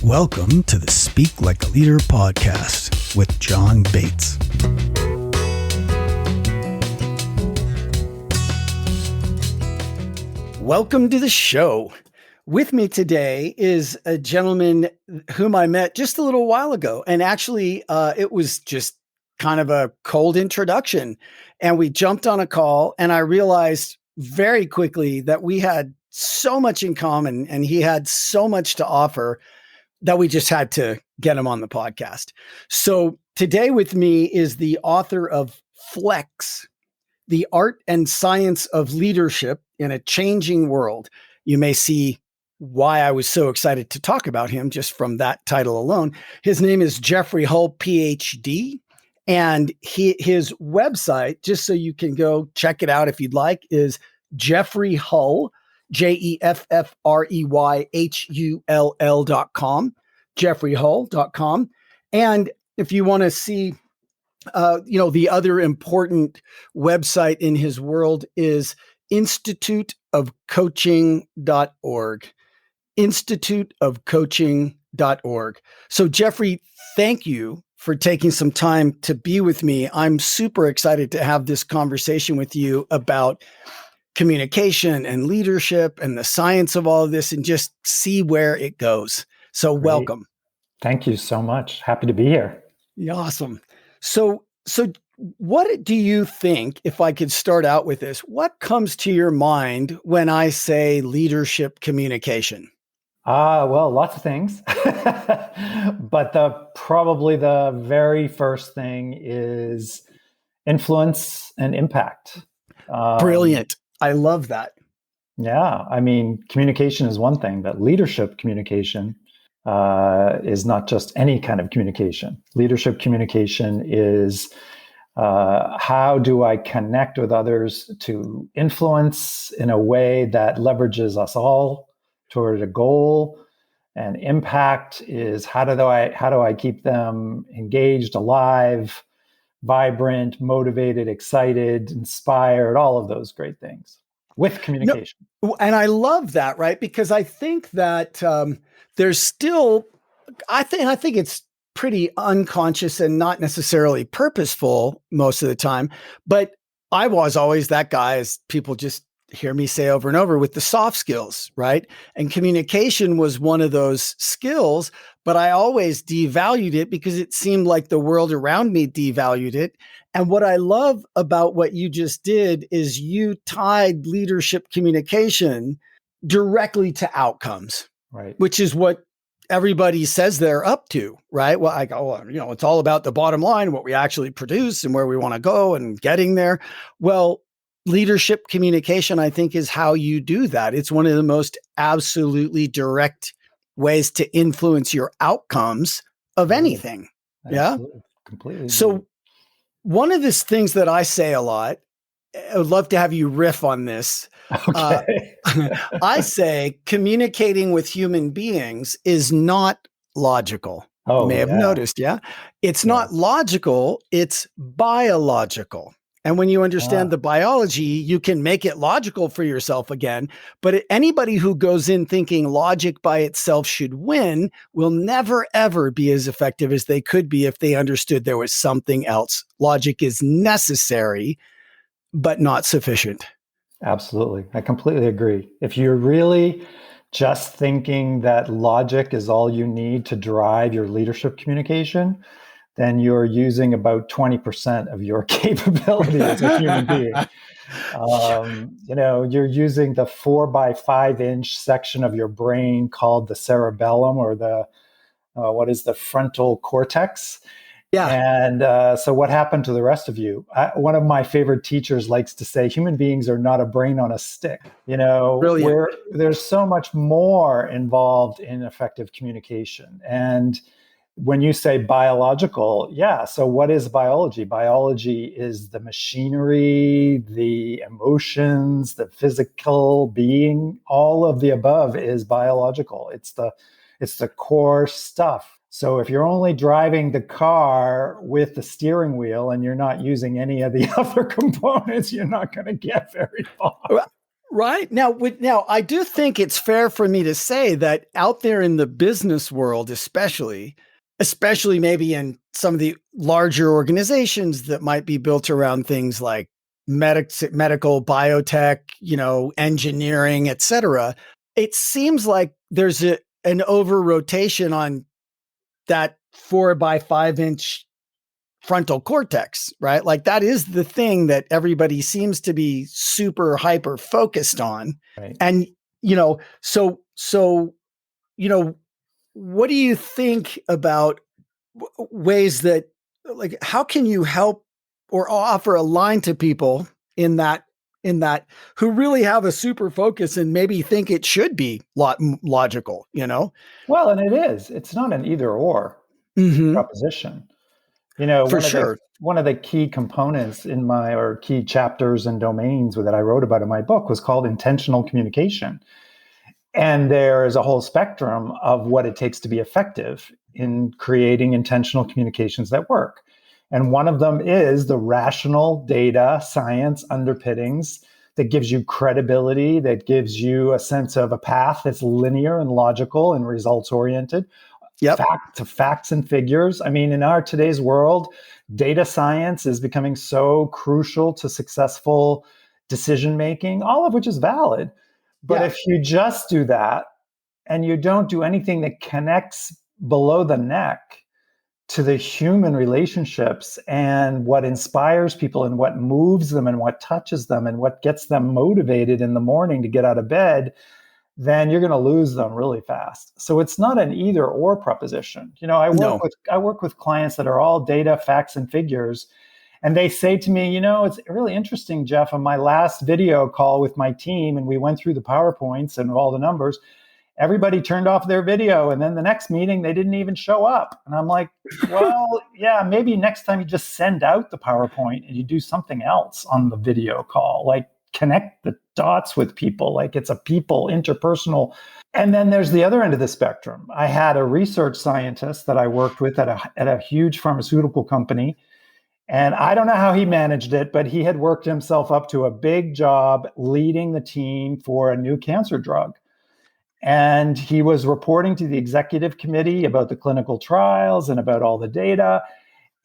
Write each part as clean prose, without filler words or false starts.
Welcome to the Speak Like a Leader podcast with John Bates. Welcome to the show. With me today is a gentleman whom I met just a little while ago. And actually, it was just kind of a cold introduction. And we jumped on a call, and I realized very quickly that we had so much in common and he had so much to offer that we just had to get him on the podcast. So today with me is the author of Flex, The Art and Science of Leadership in a Changing World. You may see why I was so excited to talk about him just from that title alone. His name is Jeffrey Hull, PhD, and his website, just so you can go check it out if you'd like, is Jeffrey Hull, JeffreyHull.com, jeffreyhull.com. And if you want to see, the other important website in his world is instituteofcoaching.org, instituteofcoaching.org. So Jeffrey, thank you for taking some time to be with me. I'm super excited to have this conversation with you about communication and leadership and the science of all of this and just see where it goes. So Great. Welcome. Thank you so much. Happy to be here. Yeah, awesome. So what do you think, if I could start out with this, what comes to your mind when I say leadership communication? Well, lots of things, but probably the very first thing is influence and impact. Brilliant. I love that. Yeah. I mean, communication is one thing, but leadership communication is not just any kind of communication. Leadership communication is how do I connect with others to influence in a way that leverages us all toward a goal, and impact is how do I keep them engaged, alive, vibrant, motivated, excited, inspired, all of those great things with communication. No, and I love that, right? Because I think that there's still, I think it's pretty unconscious and not necessarily purposeful most of the time. But I was always that guy, as people just hear me say over and over, with the soft skills, right? And communication was one of those skills, but I always devalued it because it seemed like the world around me devalued it. And what I love about what you just did is you tied leadership communication directly to outcomes, right? Which is what everybody says they're up to, right? Well, I go, it's all about the bottom line, what we actually produce and where we want to go and getting there. Well, leadership communication, I think, is how you do that. It's one of the most absolutely direct ways to influence your outcomes of anything. Absolutely. Yeah. Completely. So one of the things that I say a lot, I would love to have you riff on this. Okay. I say communicating with human beings is not logical. You may have noticed, yeah? It's not logical, it's biological. And when you understand the biology, you can make it logical for yourself again. But anybody who goes in thinking logic by itself should win will never, ever be as effective as they could be if they understood there was something else. Logic is necessary, but not sufficient. Absolutely. I completely agree. If you're really just thinking that logic is all you need to drive your leadership communication, then you're using about 20% of your capability as a human being. You're using the 4 by 5 inch section of your brain called the cerebellum, or the frontal cortex. Yeah. And so what happened to the rest of you? One of my favorite teachers likes to say, human beings are not a brain on a stick. There's so much more involved in effective communication. And when you say biological, so what is biology? Biology is the machinery, the emotions, the physical being. All of the above is biological. It's the core stuff. So if you're only driving the car with the steering wheel and you're not using any of the other components, you're not going to get very far. Right. Now, I do think it's fair for me to say that out there in the business world, especially maybe in some of the larger organizations that might be built around things like medical, biotech, engineering, et cetera, it seems like there's an over rotation on that 4 by 5 inch frontal cortex, right? Like that is the thing that everybody seems to be super hyper focused on. Right. And, so, you know, what do you think about ways that, like, how can you help or offer a line to people in that, who really have a super focus and maybe think it should be logical, Well, and it's not an either or Mm-hmm. proposition. For sure. One of the key components or key chapters and domains that I wrote about in my book was called intentional communication. And there is a whole spectrum of what it takes to be effective in creating intentional communications that work. And one of them is the rational data science underpinnings that gives you credibility, that gives you a sense of a path that's linear and logical and results oriented. Yep. Facts and figures. I mean, in our today's world, data science is becoming so crucial to successful decision making, all of which is valid. But if you just do that and you don't do anything that connects below the neck to the human relationships and what inspires people and what moves them and what touches them and what gets them motivated in the morning to get out of bed, then you're going to lose them really fast. So it's not an either or proposition. I work with clients that are all data, facts, and figures. And they say to me, it's really interesting, Jeff, on my last video call with my team, and we went through the PowerPoints and all the numbers, everybody turned off their video. And then the next meeting, they didn't even show up. And I'm like, well, yeah, maybe next time you just send out the PowerPoint and you do something else on the video call, like connect the dots with people, like it's a people, interpersonal. And then there's the other end of the spectrum. I had a research scientist that I worked with at a huge pharmaceutical company. And I don't know how he managed it, but he had worked himself up to a big job leading the team for a new cancer drug. And he was reporting to the executive committee about the clinical trials and about all the data.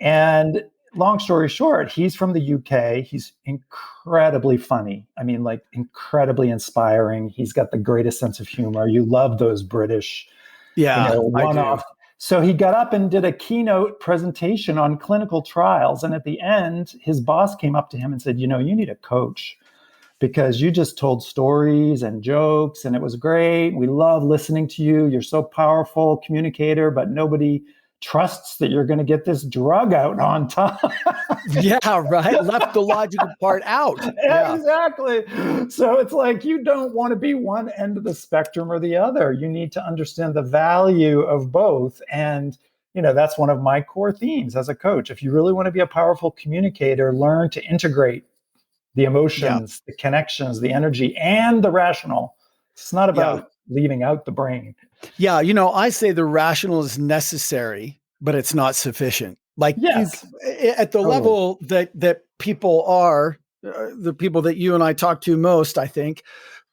And long story short, he's from the UK. He's incredibly funny. I mean, like incredibly inspiring. He's got the greatest sense of humor. You love those British, one-off. So he got up and did a keynote presentation on clinical trials. And at the end, his boss came up to him and said, you need a coach because you just told stories and jokes and it was great. We love listening to you. You're so powerful communicator, but nobody trusts that you're going to get this drug out on time. Yeah, right. Left the logical part out. Yeah. Exactly. So it's like, you don't want to be one end of the spectrum or the other. You need to understand the value of both. And, that's one of my core themes as a coach. If you really want to be a powerful communicator, learn to integrate the emotions, the connections, the energy, and the rational. It's not about leaving out the brain. Yeah. I say the rational is necessary, but it's not sufficient. Like at the level that people are, the people that you and I talk to most, I think,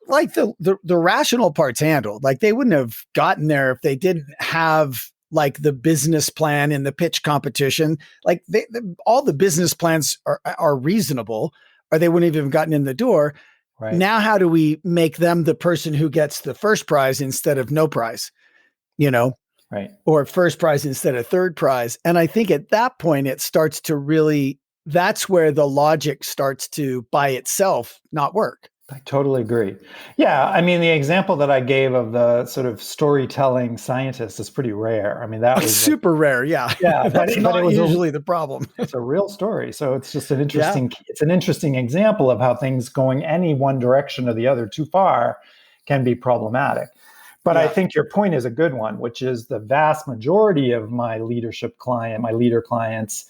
like the rational part's handled. Like they wouldn't have gotten there if they didn't have like the business plan in the pitch competition. Like all the business plans are reasonable, or they wouldn't have even gotten in the door. Right. Now, how do we make them the person who gets the first prize instead of no prize, right? Or first prize instead of third prize. And I think at that point, it starts to really, that's where the logic starts to by itself not work. I totally agree. Yeah. I mean, the example that I gave of the sort of storytelling scientist is pretty rare. I mean, that was super rare. Yeah. Yeah. That's not usually the problem. It's a real story. So it's just it's an interesting example of how things going any one direction or the other too far can be problematic. But I think your point is a good one, which is the vast majority of my leader clients,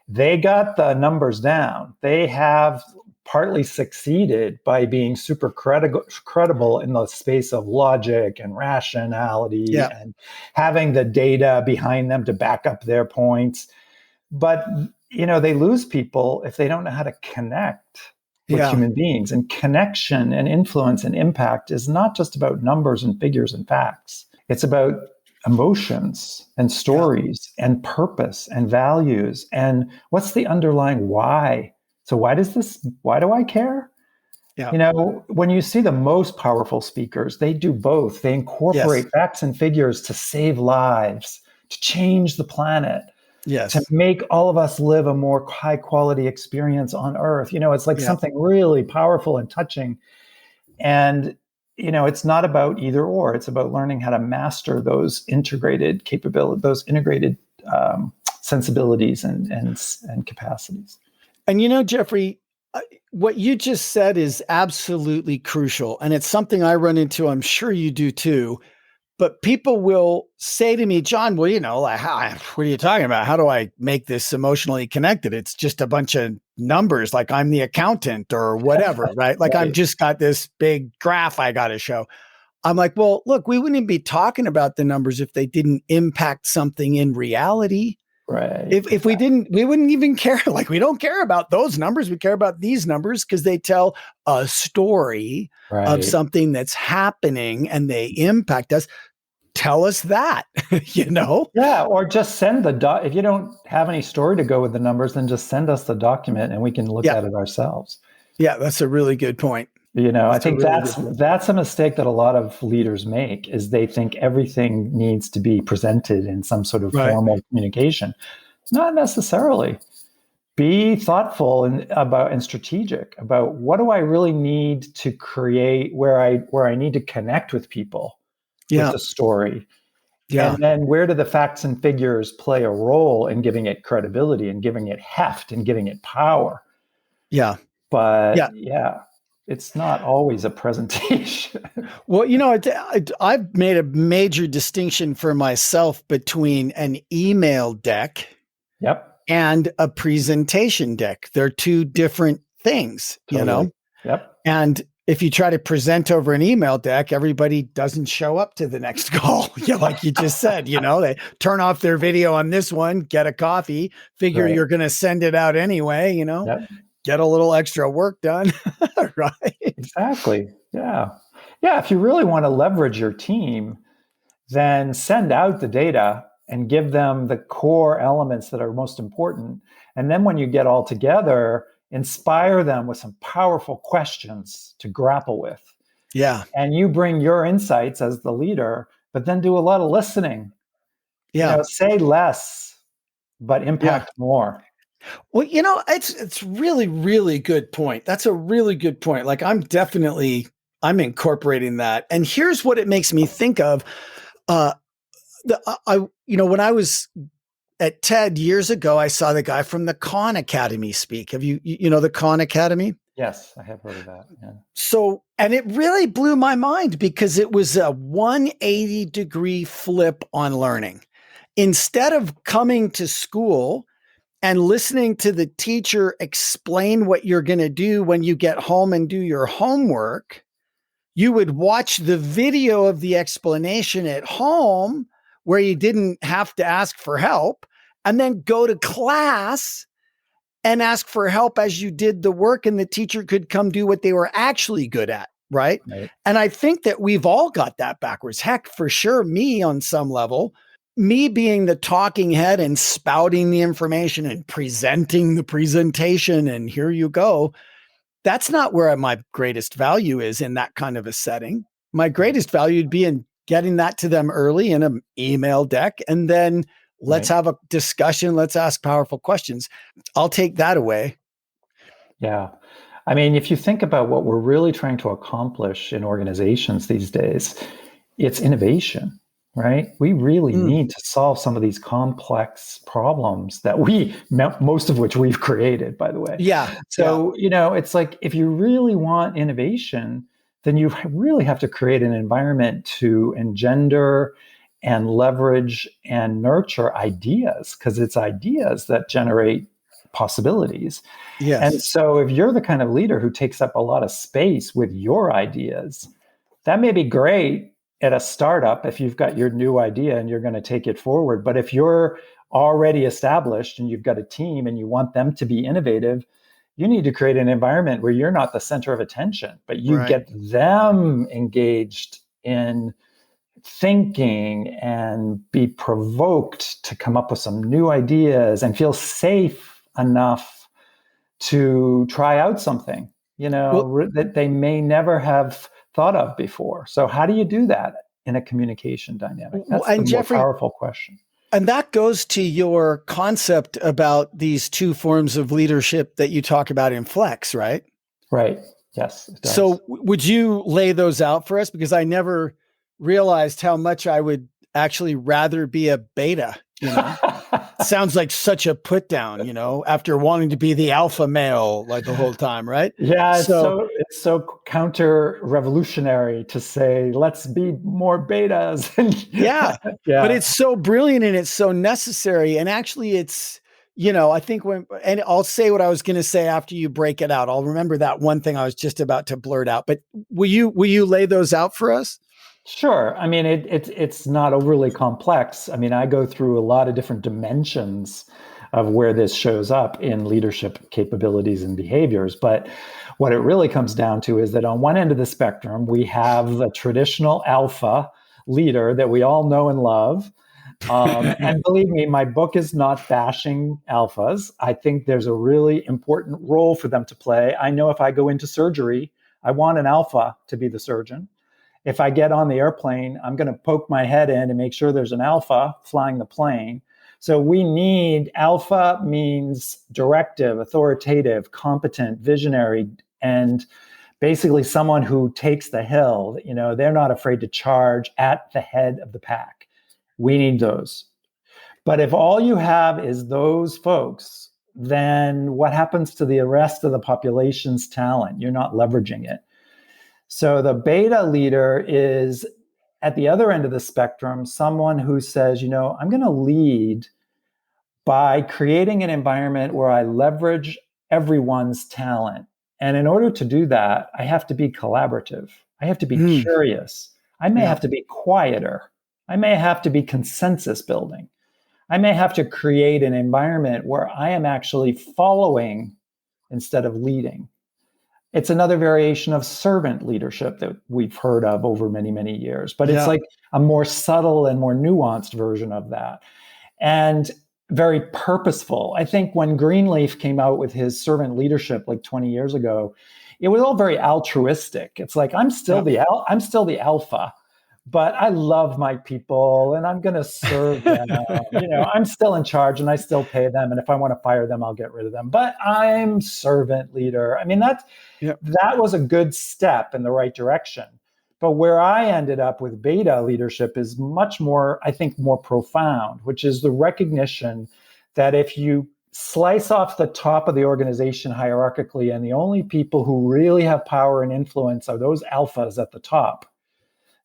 they got the numbers down. They have partly succeeded by being super credible in the space of logic and rationality and having the data behind them to back up their points. But, they lose people if they don't know how to connect with Yeah. human beings. And connection and influence and impact is not just about numbers and figures and facts. It's about emotions and stories and purpose and values. And what's the underlying why? So why do I care? Yeah. You know, when you see the most powerful speakers, they do both. They incorporate facts and figures to save lives, to change the planet, to Yes. make all of us live a more high quality experience on Earth. You know, it's like something really powerful and touching. And, you know, it's not about either or. It's about learning how to master those integrated capabilities, those integrated sensibilities and capacities. And you know, Jeffrey, what you just said is absolutely crucial. And it's something I run into. I'm sure you do too. But people will say to me, John, well, you know, like, what are you talking about? How do I make this emotionally connected? It's just a bunch of numbers, like I'm the accountant or whatever, right? Like I've just got this big graph I got to show. I'm like, well, look, we wouldn't be talking about the numbers if they didn't impact something in reality. Right. If we didn't, we wouldn't even care. Like we don't care about those numbers. We care about these numbers because they tell a story of something that's happening and they impact us. Tell us that, you know? Yeah, or just send if you don't have any story to go with the numbers, then just send us the document and we can look at it ourselves. Yeah, that's a really good point. You know, I think that's a mistake that a lot of leaders make, is they think everything needs to be presented in some sort of formal communication. Not necessarily. Be thoughtful and strategic about what do I really need to create, where I need to connect with people with the story. And then where do the facts and figures play a role in giving it credibility and giving it heft and giving it power? Yeah. But it's not always a presentation. Well, you know, I've made a major distinction for myself between an email deck and a presentation deck. They're two different things, you know? And if you try to present over an email deck, everybody doesn't show up to the next call. Like you just said, you know, they turn off their video on this one, get a coffee, figure you're going to send it out anyway, you know, get a little extra work done. Right. Exactly. Yeah. Yeah. If you really want to leverage your team, then send out the data and give them the core elements that are most important. And then when you get all together, inspire them with some powerful questions to grapple with. Yeah. And you bring your insights as the leader, but then do a lot of listening. Yeah. You know, say less, but impact more. Well, you know, it's really, really good point. That's a really good point. Like I'm incorporating that. And here's what it makes me think of. When I was at TED years ago, I saw the guy from the Khan Academy speak. Have you know the Khan Academy? Yes, I have heard of that. Yeah. So, and it really blew my mind because it was a 180-degree flip on learning. Instead of coming to school and listening to the teacher explain what you're going to do when you get home and do your homework, you would watch the video of the explanation at home where you didn't have to ask for help, and then go to class and ask for help as you did the work, and the teacher could come do what they were actually good at. Right. And I think that we've all got that backwards. Heck, for sure, me on some level, me being the talking head and spouting the information and presenting the presentation, and here you go. That's not where my greatest value is in that kind of a setting. My greatest value would be in getting that to them early in an email deck, and then let's have a discussion. Let's ask powerful questions. I'll take that away. Yeah. I mean, if you think about what we're really trying to accomplish in organizations these days, it's innovation, right? We really need to solve some of these complex problems that most of which we've created, by the way. Yeah. So, you know, it's like, if you really want innovation, then you really have to create an environment to engender and leverage and nurture ideas, because it's ideas that generate possibilities. Yes. And so if you're the kind of leader who takes up a lot of space with your ideas, that may be great at a startup if you've got your new idea and you're going to take it forward. But if you're already established and you've got a team and you want them to be innovative, You need to create an environment where you're not the center of attention, but you Right. get them engaged in thinking and be provoked to come up with some new ideas and feel safe enough to try out something, Well, that they may never have thought of before. So how do you do that in a communication dynamic? That's the and more Jeffrey, powerful question. and that goes to your concept about these two forms of leadership that you talk about in Flex, right? Right. Yes, it does. So would you lay those out for us? Because I never realized how much I would actually rather be a beta, Sounds like such a put down, after wanting to be the alpha male like the whole time, right? Yeah, So it's so counter revolutionary to say let's be more betas. yeah, but Yeah. it's so brilliant and it's so necessary. And actually I think and I'll say what I was going to say after you break it out. I'll remember that one thing I was just about to blurt out, but will you lay those out for us? Sure. I mean, it's not overly complex. I mean, I go through a lot of different dimensions of where this shows up in leadership capabilities and behaviors. But what it really comes down to is that on one end of the spectrum, we have the traditional alpha leader that we all know and love. And believe me, my book is not bashing alphas. I think there's a really important role for them to play. I know if I go into surgery, I want an alpha to be the surgeon. If I get on the airplane, I'm going to poke my head in and make sure there's an alpha flying the plane. So we need alpha means directive, authoritative, competent, visionary, and basically someone who takes the hill. They're not afraid to charge at the head of the pack. We need those. But if all you have is those folks, then what happens to the rest of the population's talent? You're not leveraging it. So the beta leader is at the other end of the spectrum, someone who says, I'm going to lead by creating an environment where I leverage everyone's talent. And in order to do that, I have to be collaborative. I have to be curious. I may have to be quieter. I may have to be consensus building. I may have to create an environment where I am actually following instead of leading. It's another variation of servant leadership that we've heard of over many, many years, but it's like a more subtle and more nuanced version of that. And very purposeful. I think when Greenleaf came out with his servant leadership like 20 years ago, it was all very altruistic. It's like, I'm still the alpha, but I love my people and I'm going to serve them. I'm still in charge and I still pay them. And if I want to fire them, I'll get rid of them. But I'm servant leader. I mean, that was a good step in the right direction. But where I ended up with beta leadership is much more, I think, more profound, which is the recognition that if you slice off the top of the organization hierarchically, and the only people who really have power and influence are those alphas at the top,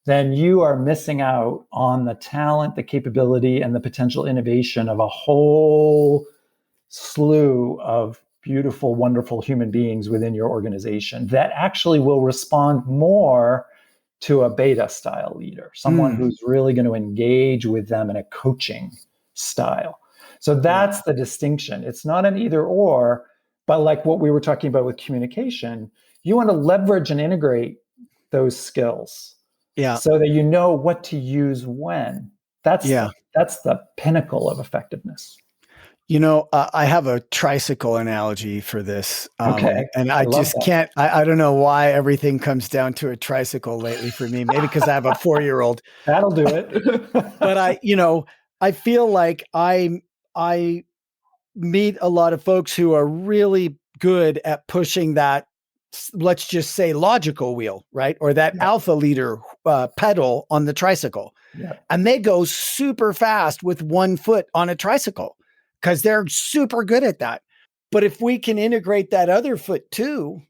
then you are missing out on the talent, the capability, and the potential innovation of a whole slew of beautiful, wonderful human beings within your organization that actually will respond more to a beta style leader, someone who's really going to engage with them in a coaching style. So that's the distinction. It's not an either or, but like what we were talking about with communication, you want to leverage and integrate those skills. So that you know what to use when. That's the pinnacle of effectiveness. I have a tricycle analogy for this. Okay. And I just can't, I don't know why everything comes down to a tricycle lately for me. Maybe because I have a 4-year-old. That'll do it. But I feel like I meet a lot of folks who are really good at pushing that, let's just say, logical wheel, right? Or that alpha leader pedal on the tricycle. And they go super fast with one foot on a tricycle because they're super good at that. But if we can integrate that other foot too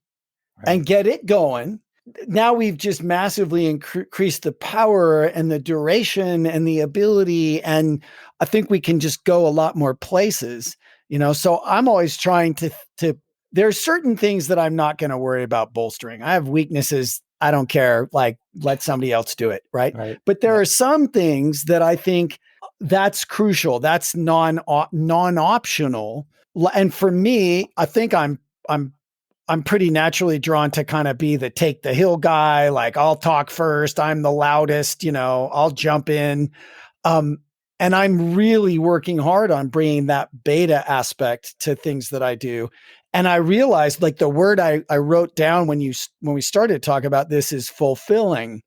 and get it going, now we've just massively increased the power and the duration and the ability. And I think we can just go a lot more places, So I'm always trying to there's certain things that I'm not going to worry about bolstering. I have weaknesses. I don't care. Like, let somebody else do it. Right. But there are some things that I think that's crucial. That's non-optional. And for me, I think I'm I'm pretty naturally drawn to kind of be the take the hill guy. Like I'll talk first. I'm the loudest, I'll jump in. Um, and I'm really working hard on bringing that beta aspect to things that I do. And I realized like the word I wrote down when we started to talk about this is fulfilling.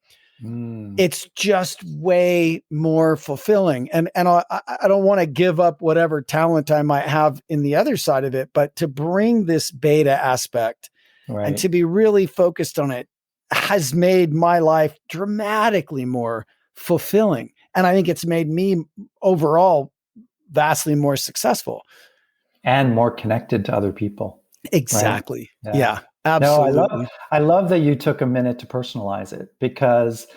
It's just way more fulfilling. And I don't want to give up whatever talent I might have in the other side of it, but to bring this beta aspect and to be really focused on it has made my life dramatically more fulfilling. And I think it's made me overall vastly more successful. And more connected to other people. Exactly. Right? Yeah, absolutely. No, I love that you took a minute to personalize it, because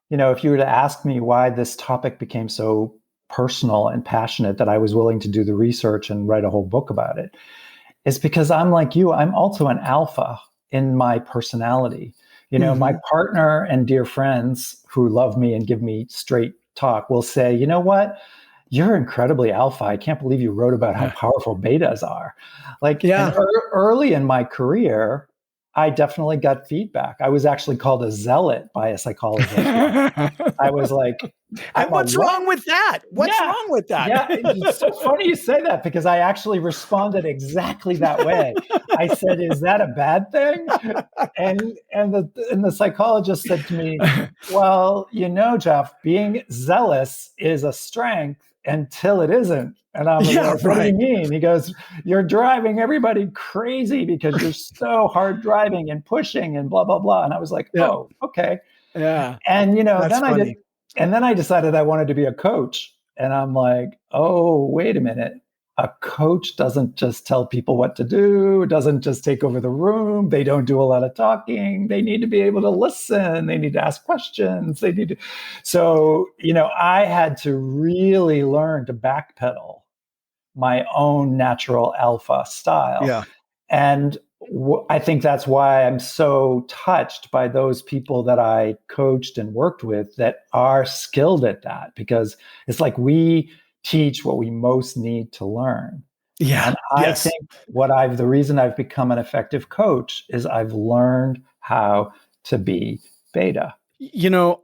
if you were to ask me why this topic became so personal and passionate that I was willing to do the research and write a whole book about it, it's because I'm like you. I'm also an alpha in my personality. My partner and dear friends who love me and give me straight talk will say, you know what? You're incredibly alpha. I can't believe you wrote about how powerful betas are. And early in my career, I definitely got feedback. I was actually called a zealot by a psychologist. I was like, what's wrong with that? What's wrong with that? Yeah, it's so funny you say that, because I actually responded exactly that way. I said, "Is that a bad thing?" And the psychologist said to me, "Well, Jeff, being zealous is a strength until it isn't." And I'm like, "What do you mean?" He goes, "You're driving everybody crazy because you're so hard driving and pushing and blah, blah, blah." And I was like, "Oh, okay." Yeah. And, That's then funny. then I decided I wanted to be a coach. And I'm like, oh, wait a minute. A coach doesn't just tell people what to do, doesn't just take over the room. They don't do a lot of talking. They need to be able to listen. They need to ask questions. They need to. So, I had to really learn to backpedal my own natural alpha style. Yeah. And I think that's why I'm so touched by those people that I coached and worked with that are skilled at that, because it's like we teach what we most need to learn. Yeah. And I think the reason I've become an effective coach is I've learned how to be beta.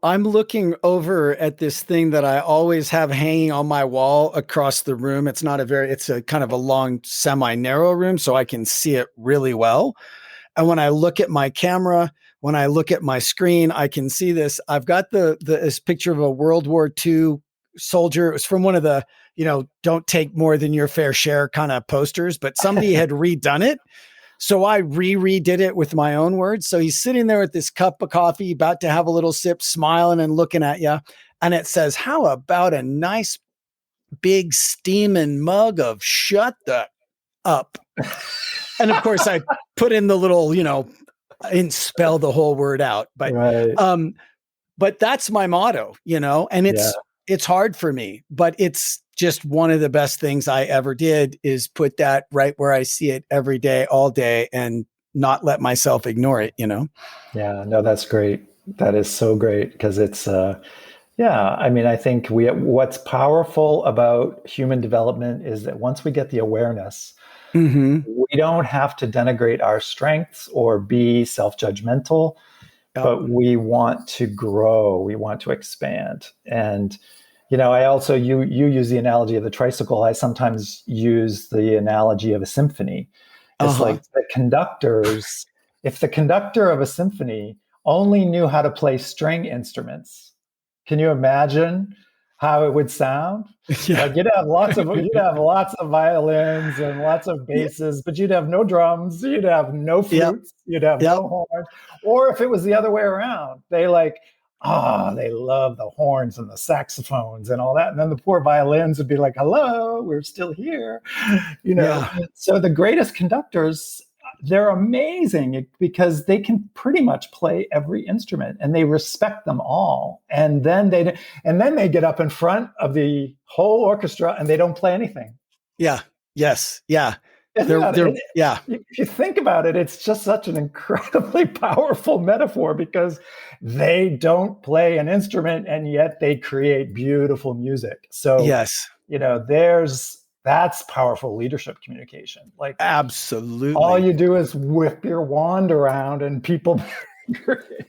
I'm looking over at this thing that I always have hanging on my wall across the room. It's a kind of a long, semi-narrow room, so I can see it really well. And when I look at my camera, when I look at my screen, I can see this. I've got this picture of a World War II soldier. It was from one of the, don't take more than your fair share kind of posters, but somebody had redone it. So I redid it with my own words. So he's sitting there with this cup of coffee, about to have a little sip, smiling and looking at you. And it says, "How about a nice big steaming mug of shut the up?" And of course I put in the little, I didn't spell the whole word out, but, but that's my motto, and it's hard for me, but it's just one of the best things I ever did is put that right where I see it every day, all day, and not let myself ignore it, Yeah, no, that's great. That is so great, because it's, I think what's powerful about human development is that once we get the awareness, we don't have to denigrate our strengths or be self-judgmental, but we want to grow, we want to expand. And I also, you use the analogy of the tricycle. I sometimes use the analogy of a symphony. It's like the conductors, if the conductor of a symphony only knew how to play string instruments, can you imagine how it would sound? Yeah. Like you'd have lots of violins and lots of basses, but you'd have no drums, you'd have no flutes, you'd have no horns. Or if it was the other way around, they love the horns and the saxophones and all that. And then the poor violins would be like, "Hello, we're still here." So the greatest conductors, they're amazing because they can pretty much play every instrument and they respect them all. And then they get up in front of the whole orchestra and they don't play anything. Yeah. Yes. Yeah. If you think about it, it's just such an incredibly powerful metaphor, because they don't play an instrument and yet they create beautiful music. So, That's powerful leadership communication. Like, absolutely. all you do is whip your wand around and people.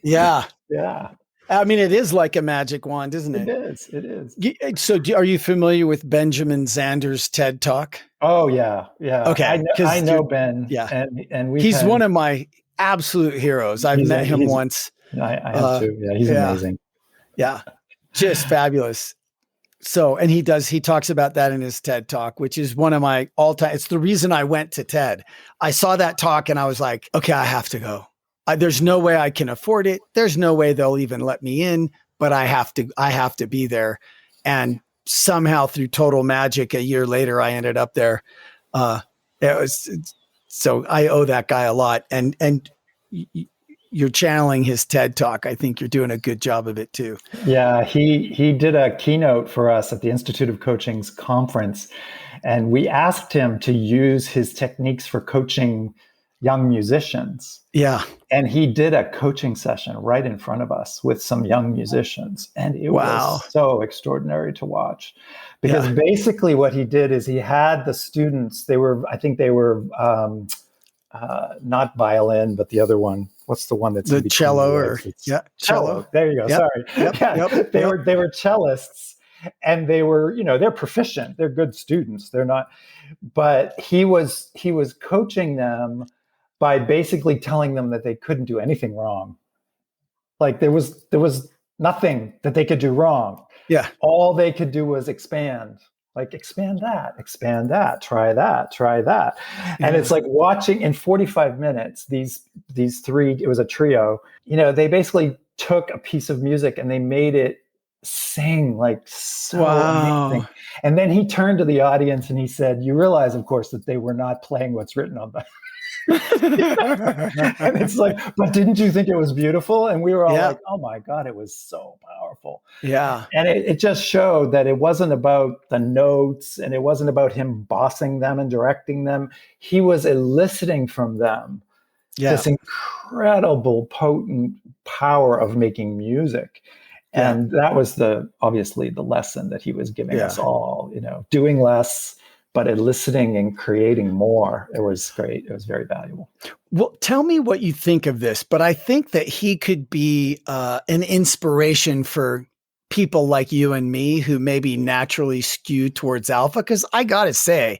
Yeah. Yeah. I mean, it is like a magic wand, isn't it? It is. So are you familiar with Benjamin Zander's TED Talk? Oh yeah. Yeah. Okay. I know Ben. Yeah. And we've He's had, one of my absolute heroes. I've met him once. I have too. Yeah. He's amazing. Yeah. Just fabulous. So, and he talks about that in his TED Talk, which is one of my all-time, it's the reason I went to TED. I saw that talk and I was like, okay, I have to go. There's no way I can afford it. There's no way they'll even let me in, but I have to be there. And somehow through total magic, a year later, I ended up there. So I owe that guy a lot. And you're channeling his TED Talk. I think you're doing a good job of it too. Yeah, he did a keynote for us at the Institute of Coaching's conference, and we asked him to use his techniques for coaching young musicians. Yeah. And he did a coaching session right in front of us with some young musicians. And it was so extraordinary to watch, because basically what he did is he had the students, I think they were not violin, but the other one. What's the one that's the cello? Cello. There you go. Sorry. They were cellists, and they were, they're proficient. They're good students. They're not, but he was coaching them by basically telling them that they couldn't do anything wrong. Like there was nothing that they could do wrong. Yeah. All they could do was expand. Like expand that, try that. And it's like watching in 45 minutes, these three, it was a trio, they basically took a piece of music and they made it sing like so amazing. And then he turned to the audience and he said, you realize, of course, that they were not playing what's written on the and it's like, but didn't you think it was beautiful? And we were all like, oh my God, it was so powerful. Yeah. And it just showed that it wasn't about the notes, and it wasn't about him bossing them and directing them. He was eliciting from them this incredible, potent power of making music. And that was obviously the lesson that he was giving us all, doing less, but eliciting and creating more. It was great. It was very valuable. Well, tell me what you think of this, but I think that he could be an inspiration for people like you and me who maybe naturally skew towards alpha. Because I got to say,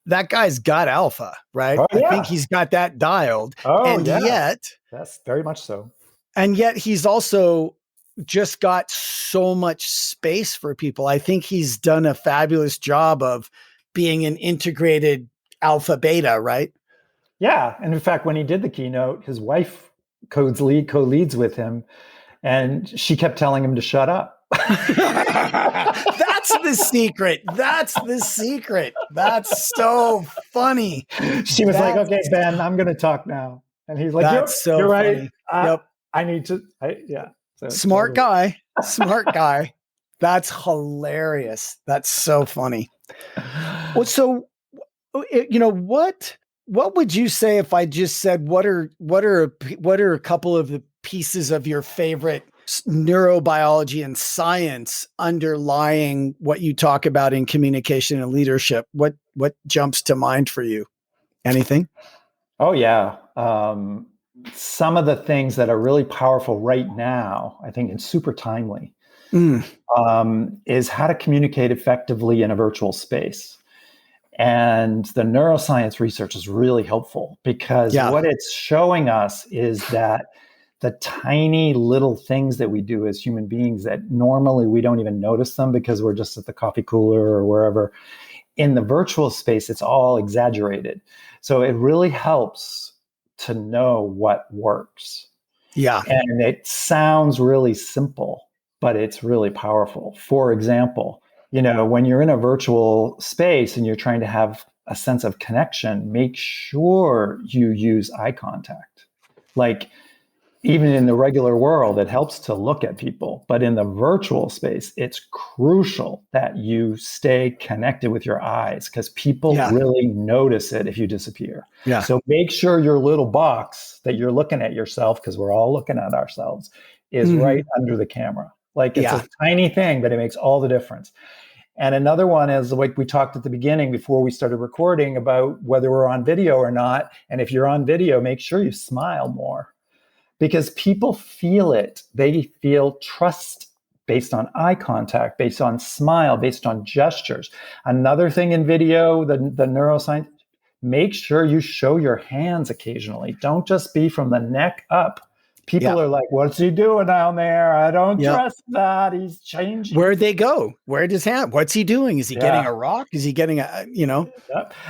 that guy's got alpha, right? Oh, yeah. I think he's got that dialed. Oh, and yet, that's very much so. And yet he's also just got so much space for people. I think he's done a fabulous job of being an integrated alpha beta, right? Yeah. And in fact, when he did the keynote, his wife co-leads with him, and she kept telling him to shut up. That's the secret. That's so funny. She was like, okay, Ben, I'm going to talk now. And he's like, you're right. I need to. So smart guy. That's hilarious. That's so funny. Well, so, what would you say if I just said, what are a couple of the pieces of your favorite neurobiology and science underlying what you talk about in communication and leadership? What jumps to mind for you? Anything? Oh yeah. Some of the things that are really powerful right now, I think it's super timely, is how to communicate effectively in a virtual space. And the neuroscience research is really helpful, because what it's showing us is that the tiny little things that we do as human beings that normally we don't even notice them because we're just at the coffee cooler or wherever, in the virtual space, it's all exaggerated. So it really helps to know what works. Yeah. And it sounds really simple, but it's really powerful. For example, when you're in a virtual space and you're trying to have a sense of connection, make sure you use eye contact. Like, even in the regular world, it helps to look at people. But in the virtual space, it's crucial that you stay connected with your eyes, because people really notice it if you disappear. Yeah. So make sure your little box that you're looking at yourself, because we're all looking at ourselves, is right under the camera. Like, it's a tiny thing, but it makes all the difference. And another one is like we talked at the beginning before we started recording about whether we're on video or not. And if you're on video, make sure you smile more, because people feel it. They feel trust based on eye contact, based on smile, based on gestures. Another thing in video, the neuroscience, make sure you show your hands occasionally. Don't just be from the neck up. People are like, what's he doing down there? I don't trust that. He's changing. Where'd they go? Where'd his hand? What's he doing? Is he getting a rock? Is he getting a,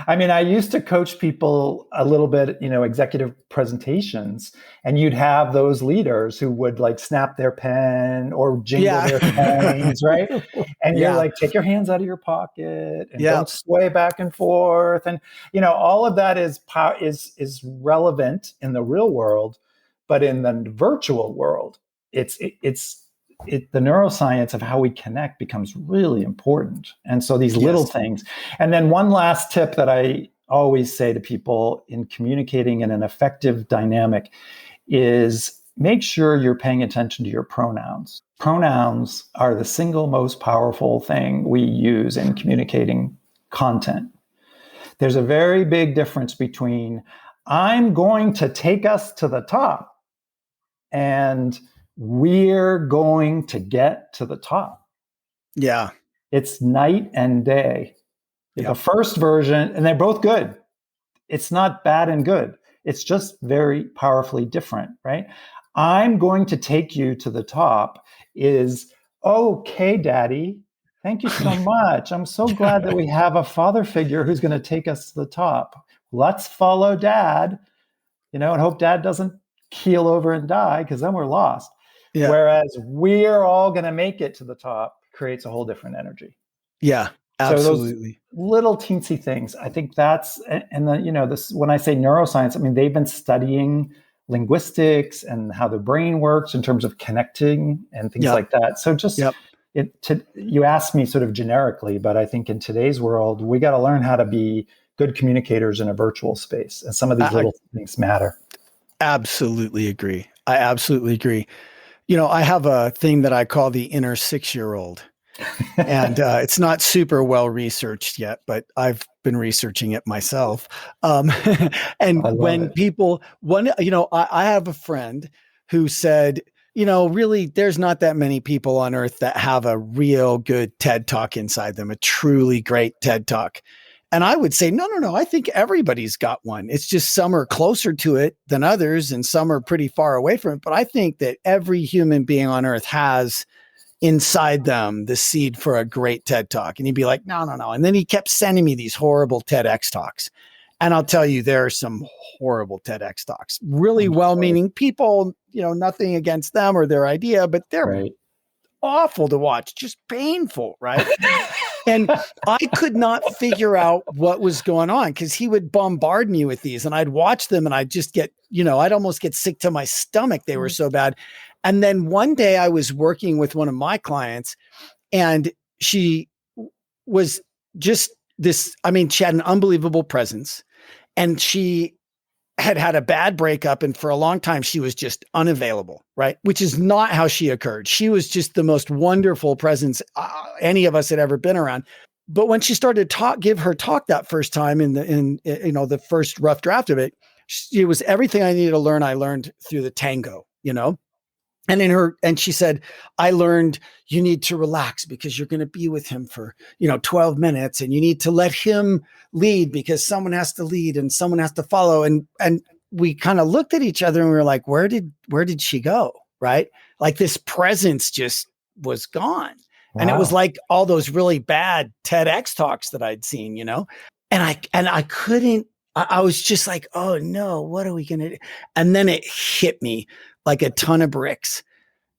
I mean, I used to coach people a little bit, executive presentations, and you'd have those leaders who would like snap their pen or jingle their pens, right? And you're like, take your hands out of your pocket and don't sway back and forth. And, all of that is relevant in the real world. But in the virtual world, it's the neuroscience of how we connect becomes really important. And so these little things. And then one last tip that I always say to people in communicating in an effective dynamic is make sure you're paying attention to your pronouns. Pronouns are the single most powerful thing we use in communicating content. There's a very big difference between I'm going to take us to the top and we're going to get to the top. Yeah. It's night and day. The first version, and they're both good. It's not bad and good. It's just very powerfully different, right? I'm going to take you to the top is, okay, Daddy. Thank you so much. I'm so glad that we have a father figure who's going to take us to the top. Let's follow Dad, and hope Dad doesn't keel over and die, because then we're lost. Yeah. Whereas we're all going to make it to the top creates a whole different energy. Yeah, absolutely. So those little teensy things, I think that's, and then, this, when I say neuroscience, I mean, they've been studying linguistics and how the brain works in terms of connecting and things like that. So just, you asked me sort of generically, but I think in today's world, we got to learn how to be good communicators in a virtual space. And some of these little things matter. Absolutely agree. I absolutely agree. I have a thing that I call the inner 6-year-old, and it's not super well researched yet, but I've been researching it myself. And when people, I have a friend who said, really, there's not that many people on earth that have a real good TED Talk inside them, a truly great TED Talk. And I would say, no. I think everybody's got one. It's just some are closer to it than others, and some are pretty far away from it. But I think that every human being on earth has inside them the seed for a great TED Talk. And he'd be like, no. And then he kept sending me these horrible TEDx talks. And I'll tell you, there are some horrible TEDx talks, really well-meaning people, nothing against them or their idea, but they're awful to watch, just painful, right? And I could not figure out what was going on, because he would bombard me with these and I'd watch them and I'd just get, I'd almost get sick to my stomach. They were so bad. And then one day I was working with one of my clients, and she was just this, she had an unbelievable presence, and she had a bad breakup. And for a long time, she was just unavailable, right? Which is not how she occurred. She was just the most wonderful presence any of us had ever been around. But when she started to give her talk that first time in the first rough draft of it, it was everything I needed to learn. I learned through the tango, And she said, I learned you need to relax because you're going to be with him for, 12 minutes, and you need to let him lead because someone has to lead and someone has to follow. And we kind of looked at each other and we were like, where did she go? Right. Like this presence just was gone. Wow. And it was like all those really bad TEDx talks that I'd seen, and I couldn't, I was just like, oh no, what are we going to do? And then it hit me like a ton of bricks.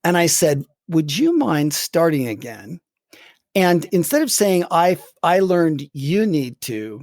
And I said, would you mind starting again? And instead of saying, I learned you need to,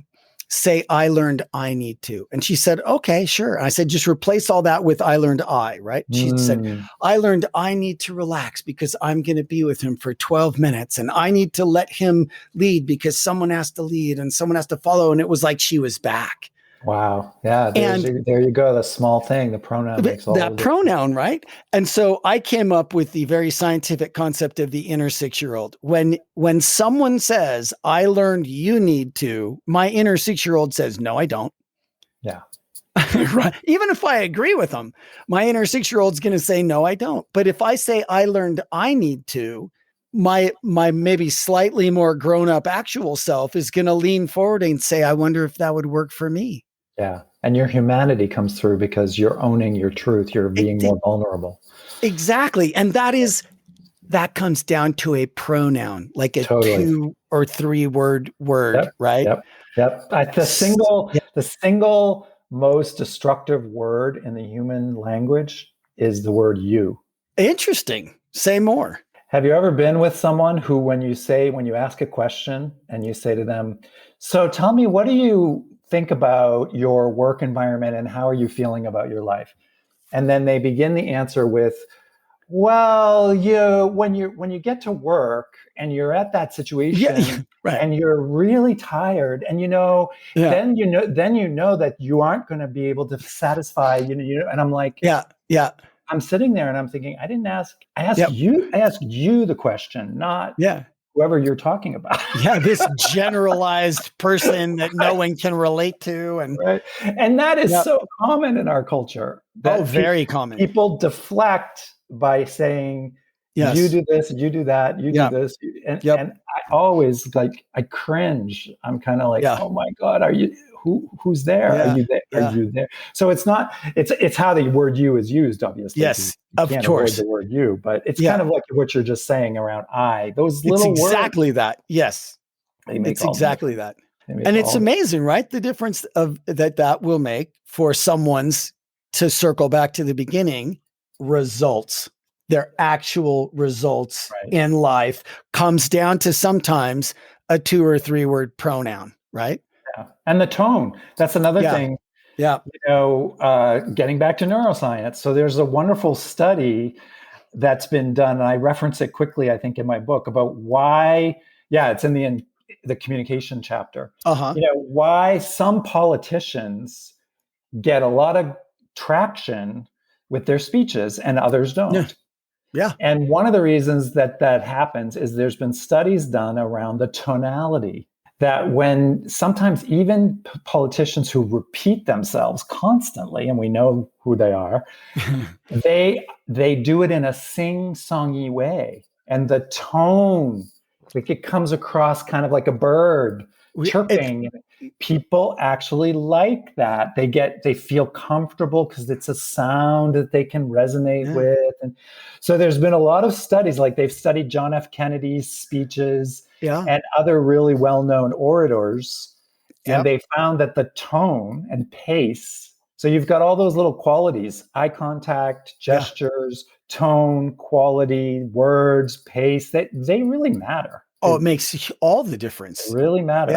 say, I learned I need to. And she said, okay, sure. And I said, just replace all that with I learned I, right? She said, I learned I need to relax because I'm going to be with him for 12 minutes. And I need to let him lead because someone has to lead and someone has to follow. And it was like she was back. Wow. Yeah. And There you go. The small thing, the pronoun makes all that of it. pronoun, right? And so I came up with the very scientific concept of the inner 6-year-old. When someone says, I learned you need to, my inner 6-year-old says, no, I don't. Yeah. Right. Even if I agree with them, my inner 6-year-old's going to say, no, I don't. But if I say I learned I need to, my maybe slightly more grown up actual self is going to lean forward and say, I wonder if that would work for me. Yeah. And your humanity comes through because you're owning your truth. You're being more vulnerable. Exactly. And that comes down to a pronoun, like a Totally. 2 or 3 word, Yep. right? Yep. Yep. The single most destructive word in the human language is the word you. Interesting. Say more. Have you ever been with someone who, when you ask a question and you say to them, so tell me, what do you think about your work environment and how are you feeling about your life? And then they begin the answer with, well, when you get to work and you're at that situation right. and you're really tired and then you know that you aren't going to be able to satisfy, and I'm like, yeah. I'm sitting there and I'm thinking, I asked you the question, not whoever you're talking about. This generalized person that no one can relate to. And right. And that is so common in our culture. Very common. People deflect by saying, you do this, you do that, you do this. And I always I cringe. I'm kind of like, oh my God, who's there? Are you there? Are you there? So it's how the word you is used, obviously. Yes, you can't avoid the word you, but it's kind of like what you're just saying around I. Those little words. It's exactly that. Yes. It's exactly that. And it's amazing, right? The difference of that will make for someone's, to circle back to the beginning, results. Their actual results in life comes down to sometimes a 2 or 3 word pronoun, right? Yeah. And the tone. That's another thing. Yeah. Getting back to neuroscience. So there's a wonderful study that's been done, and I reference it quickly, I think, in my book, about why, it's in the communication chapter. Why some politicians get a lot of traction with their speeches and others don't. Yeah. And one of the reasons that happens is there's been studies done around the tonality, that when sometimes even politicians who repeat themselves constantly, and we know who they are, they do it in a sing-songy way. And the tone, it comes across kind of like a bird chirping. People actually like that. They feel comfortable because it's a sound that they can resonate with. And so there's been a lot of studies, like they've studied John F. Kennedy's speeches and other really well-known orators. And they found that the tone and pace, so you've got all those little qualities: eye contact, gestures, tone, quality, words, pace, they really matter. It makes all the difference. They really matter.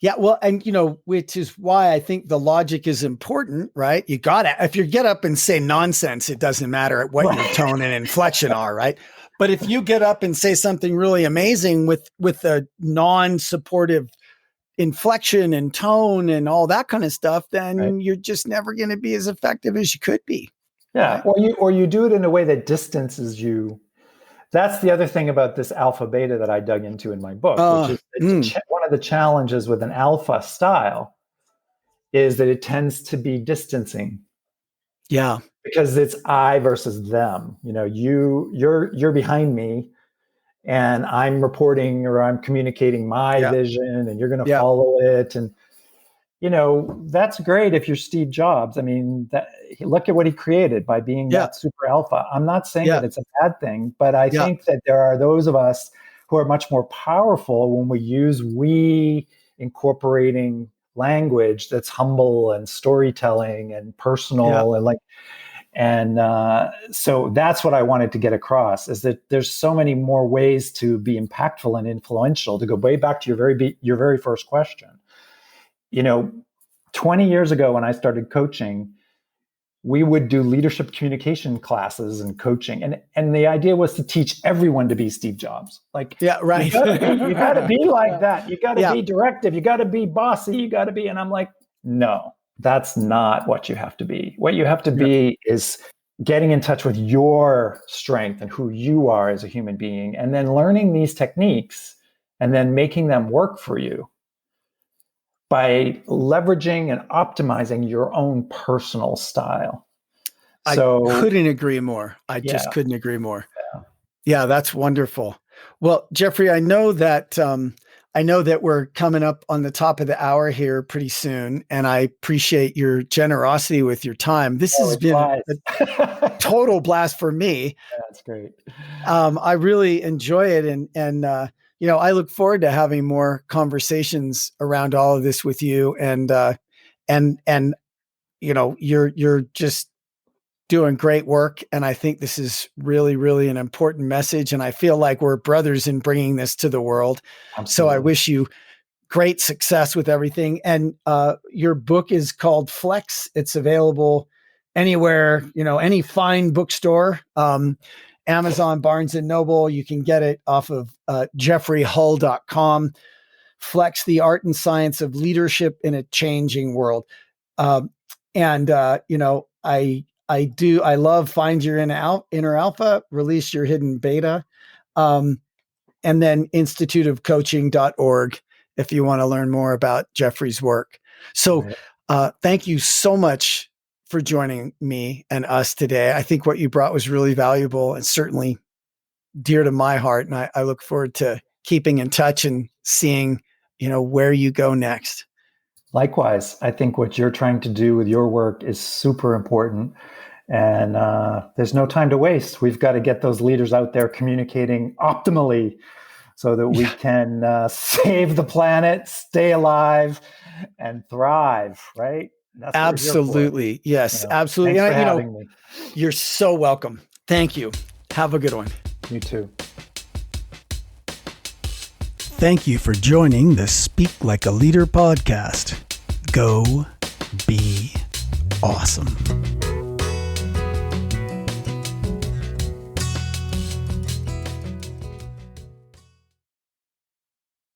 Yeah. Well, and which is why I think the logic is important, right? If you get up and say nonsense, it doesn't matter what your tone and inflection are, right? But if you get up and say something really amazing with a non-supportive inflection and tone and all that kind of stuff, then you're just never going to be as effective as you could be. Yeah. Right? Or you do it in a way that distances you. That's the other thing about this alpha beta that I dug into in my book, which is one of the challenges with an alpha style is that it tends to be distancing. Yeah. Because it's I versus them. You're behind me and I'm reporting or I'm communicating my vision and you're going to follow it. And, that's great if you're Steve Jobs. I mean, look at what he created by being that super alpha. I'm not saying that it's a bad thing, but I think that there are those of us who are much more powerful when we use we incorporating language that's humble and storytelling and personal and so that's what I wanted to get across, is that there's so many more ways to be impactful and influential. To go way back to your very first question. 20 years ago when I started coaching, we would do leadership communication classes and coaching. And the idea was to teach everyone to be Steve Jobs. You got to be like that. You got to be directive. You got to be bossy. You got to be. And I'm like, No, that's not what you have to be. What you have to be is getting in touch with your strength and who you are as a human being, and then learning these techniques and then making them work for you by leveraging and optimizing your own personal style. So I couldn't agree more. I just couldn't agree more. Yeah, that's wonderful. Well, Jeffrey, I know that we're coming up on the top of the hour here pretty soon, and I appreciate your generosity with your time. This has been a total blast for me. That's great. I really enjoy it, and I look forward to having more conversations around all of this with you. And you're just doing great work. And I think this is really, really an important message. And I feel like we're brothers in bringing this to the world. Absolutely. So I wish you great success with everything. And your book is called Flex. It's available anywhere, any fine bookstore, Amazon, Barnes and Noble. You can get it off of jeffreyhull.com. Flex, the art and science of leadership in a changing world. I love Find Your Inner Alpha, Release Your Hidden Beta, and then instituteofcoaching.org if you want to learn more about Jeffrey's work. So thank you so much for joining me and us today. I think what you brought was really valuable and certainly dear to my heart. And I look forward to keeping in touch and seeing, where you go next. Likewise, I think what you're trying to do with your work is super important. And there's no time to waste. We've got to get those leaders out there communicating optimally so that we can save the planet, stay alive, and thrive, right? That's absolutely. Yes, absolutely. Thanks for having me. You're so welcome. Thank you. Have a good one. You too. Thank you for joining the Speak Like a Leader podcast. Go be awesome.